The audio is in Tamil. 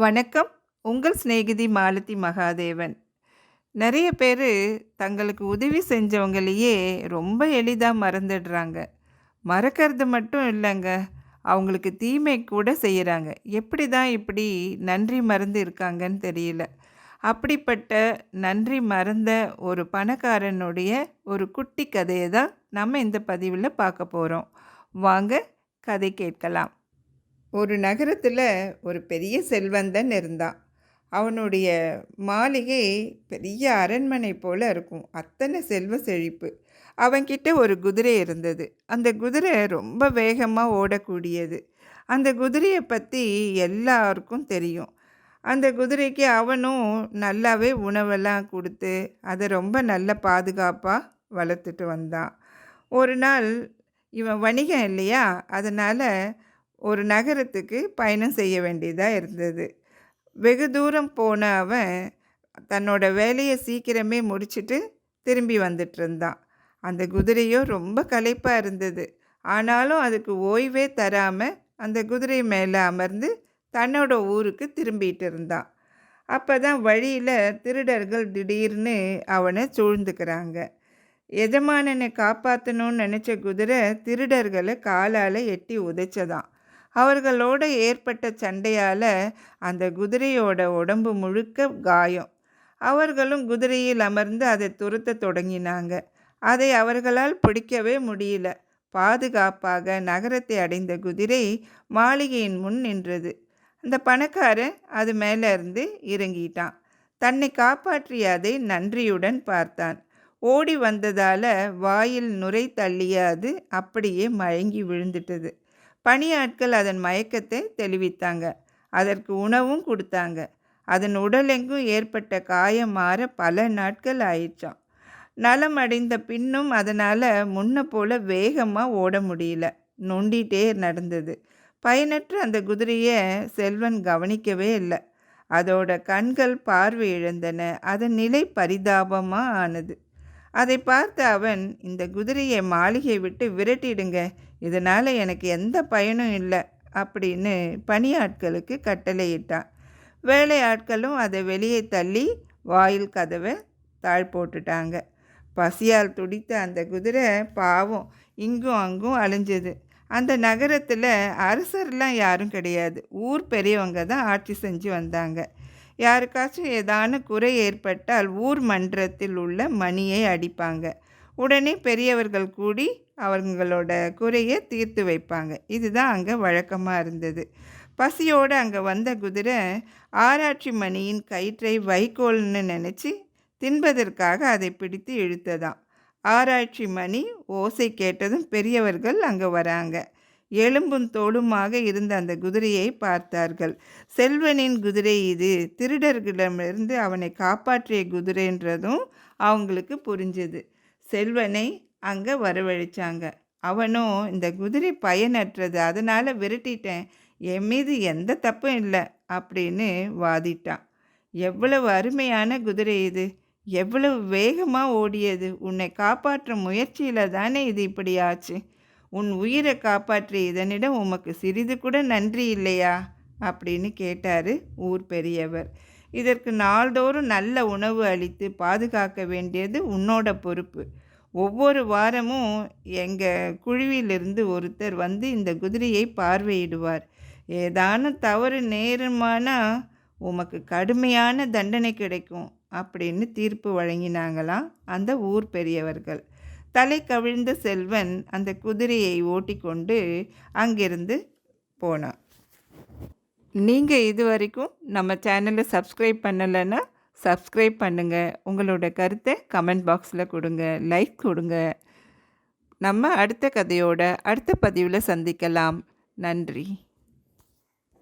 வணக்கம். உங்கள் சிநேகிதி மாலதி மகாதேவன். நெறைய பேரு தங்களுக்கு உதவி செஞ்சவங்களையே ரொம்ப எளிதா மறந்துடுறாங்க. மறக்கறது மட்டும் இல்லங்க, அவங்களுக்கு தீமை கூட செய்யறாங்க. எப்படி தான் இப்படி நன்றி மறந்து இருக்காங்கன்னு தெரியல. அப்படிப்பட்ட நன்றி மறந்த ஒரு பணக்காரனுடைய ஒரு குட்டி கதைய தான் நம்ம இந்த பதிவுல பார்க்க போறோம். வாங்க கதை கேட்கலாம். ஒரு நகரத்துல ஒரு பெரிய செல்வந்தன் இருந்தான். அவனுடைய மாளிகை பெரிய அரண்மனை போல இருக்கும். அத்தனை செல்வ செழிப்பு. அவன்கிட்ட ஒரு குதிரை இருந்தது. அந்த குதிரை ரொம்ப வேகமா ஓடக்கூடியது. அந்த குதிரைய பத்தி எல்லாருக்கும் தெரியும். அந்த குதிரைக்கு அவனும் நல்லாவே உணவெல்லாம் குடுத்து, அத ரொம்ப நல்ல பாதுகாப்பா வளர்த்துட்டு வந்தான். ஒரு நாள் இவன் வணிகன் இல்லையா? அதனால ஒரு நகரத்துக்கு பயணம் செய்ய வேண்டியதா இருந்தது. வெகு தூரம் போன அவன் தன்னோட வேலைய சீக்கிரமே முடிச்சுட்டு திரும்பி வந்துட்டுருந்தான். அந்த குதிரையோ ரொம்ப களைப்பா இருந்தது. ஆனாலும் அதுக்கு ஓய்வே தராம அந்த குதிரை மேல அமர்ந்து தன்னோட ஊருக்கு திரும்பிட்டு இருந்தான். அப்பதான் வழியில திருடர்கள் திடீர்னு அவன சூழ்ந்துக்கிறாங்க. எஜமானனை காப்பாத்தணும்னு நெனச்ச குதிரை திருடர்கள காலால எட்டி உதைச்சதாம். அவர்களோட ஏற்பட்ட சண்டையால அந்த குதிரையோட உடம்பு முழுக்க காயம். அவர்களும் குதிரையில் அமர்ந்து அதை துரத்த தொடங்கினாங்க. அதை அவர்களால் பிடிக்கவே முடியல. பாதுகாப்பாக நகரத்தை அடைந்த குதிரை மாளிகையின் முன் நின்றது. அந்த பணக்காரன் அது மேல இருந்து இறங்கிட்டான். தன்னை காப்பாற்றிய அதை நன்றியுடன் பார்த்தான். ஓடி வந்ததால வாயில் நுரை தள்ளிய அது அப்படியே மயங்கி விழுந்துட்டது. பணியாட்கள் அதன் மயக்கத்தை தெளிவித்தாங்க. அதற்கு உணவும் கொடுத்தாங்க. அதன் உடலெங்கும் ஏற்பட்ட காயம் மாற பல நாட்கள் ஆயிடுச்சாம். நலம் அடைந்த பின்னும் அதனால் முன்ன போல வேகமாக ஓட முடியல. நொண்டிகிட்டே நடந்தது. பயனற்ற அந்த குதிரையை செல்வன் கவனிக்கவே இல்லை. அதோட கண்கள் பார்வை இழந்தன. அதன் நிலை பரிதாபமாக ஆனது. அதை பார்த்த அவன், இந்த குதிரையை மாளிகை விட்டு விரட்டிடுங்க, இதனால் எனக்கு எந்த பயனும் இல்லை அப்படின்னு பணியாட்களுக்கு கட்டளையிட்டான். வேலையாட்களும் அதை வெளியே தள்ளி வாயில் கதவை தாழ் போட்டுட்டாங்க. பசியால் துடித்த அந்த குதிரை பாவம் இங்கும் அங்கும் அலைஞ்சது. அந்த நகரத்தில் அரசர்லாம் யாரும் கிடையாது. ஊர் பெரியவங்க தான் ஆட்சி செஞ்சு வந்தாங்க. யாருக்காச்சும் ஏதான குறை ஏற்பட்டால் ஊர் மன்றத்தில் உள்ள மணியை அடிப்பாங்க. உடனே பெரியவர்கள் கூடி அவங்களோட குறையை தீர்த்து வைப்பாங்க. இதுதான் அங்கே வழக்கமாக இருந்தது. பசியோடு அங்கே வந்த குதிரை ஆராய்ச்சி மணியின் கயிற்றை வைக்கோல்னு நினச்சி தின்பதற்காக அதை பிடித்து இழுத்ததாம். ஆராய்ச்சி மணி ஓசை கேட்டதும் பெரியவர்கள் அங்கே வராங்க. எலும்பும் தோளுமாக இருந்த அந்த குதிரையை பார்த்தார்கள். செல்வனின் குதிரை இது, திருடர்களிடமிருந்து அவனை காப்பாற்றிய குதிரைன்றதும் அவங்களுக்கு புரிஞ்சது. செல்வனை அங்கே வரவழைச்சாங்க. அவனும் இந்த குதிரை பயனற்றது, அதனால் விரட்டிட்டேன், என் மீது எந்த தப்பும் இல்லை அப்படின்னு வாதிட்டான். எவ்வளவு அருமையான குதிரை இது, எவ்வளவு வேகமாக ஓடியது, உன்னை காப்பாற்ற முயற்சியில் தானே இது இப்படி ஆச்சு. உன் உயிரை காப்பாற்றிய இதனிடம் உமக்கு சிறிது கூட நன்றி இல்லையா அப்படின்னு கேட்டார் ஊர் பெரியவர். இதற்கு நாள்தோறும் நல்ல உணவு அளித்து பாதுகாக்க வேண்டியது உன்னோட பொறுப்பு. ஒவ்வொரு வாரமும் எங்கள் குழுவிலிருந்து ஒருத்தர் வந்து இந்த குதிரையை பார்வையிடுவார். ஏதானும் தவறு நேரமானா உமக்கு கடுமையான தண்டனை கிடைக்கும் அப்படின்னு தீர்ப்பு வழங்கினாங்களாம் அந்த ஊர் பெரியவர்கள். தலை கவிழ்ந்த செல்வன் அந்த குதிரையை ஓட்டிக்கொண்டு அங்கிருந்து போனான். நீங்கள் இது வரைக்கும் நம்ம சேனலை சப்ஸ்கிரைப் பண்ணலைன்னா சப்ஸ்கிரைப் பண்ணுங்கள். உங்களோட கருத்தை கமெண்ட் பாக்ஸில் கொடுங்க, லைக் கொடுங்க. நம்ம அடுத்த கதையோட அடுத்த பதிவில் சந்திக்கலாம். நன்றி.